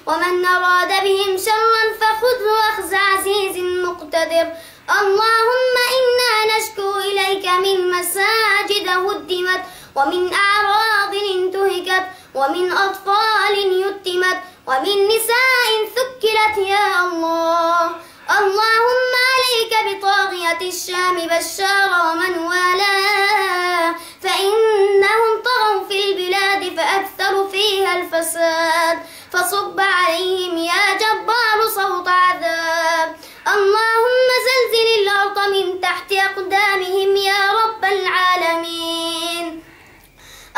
ومن أراد بهم شرا فخذه أخذ عزيز مقتدر. اللهم إنا نشكو إليك من مساجد هدمت، ومن أعراض انتهكت، ومن أطفال يتمت، ومن نساء ثكلت يا الله. اللهم عليك بطاغية الشام بشار ومن والاه، فإنهم طغوا في البلاد فأكثروا فيها الفساد، فصب عليهم يا جبار صوت عذاب. اللهم زلزل الأرض من تحت أقدامهم يا رب العالمين.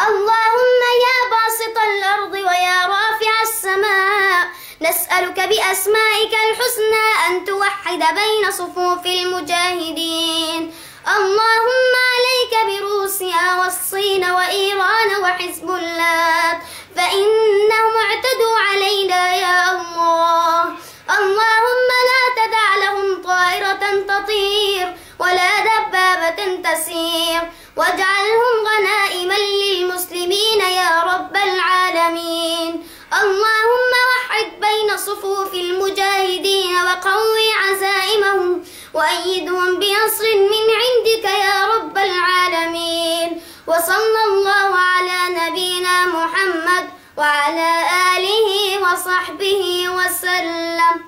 اللهم يا باسط الأرض ويا رافع السماء، نسألك بأسمائك الحسنى أن توحد بين صفوف المجاهدين. اللهم عليك بروسيا والصين وإيران وحزب الله، فإنهم اعتدوا علينا يا الله. اللهم لا تدع لهم طائرة تطير ولا دبابة تسير، واجعلهم غنائما للمسلمين يا رب العالمين. اللهم وحد بين صفوف المجاهدين وقوي عزائمهم، وأيدهم بنصر من عندك يا رب العالمين. وصلى الله على نبينا محمد وعلى آله وصحبه وسلم.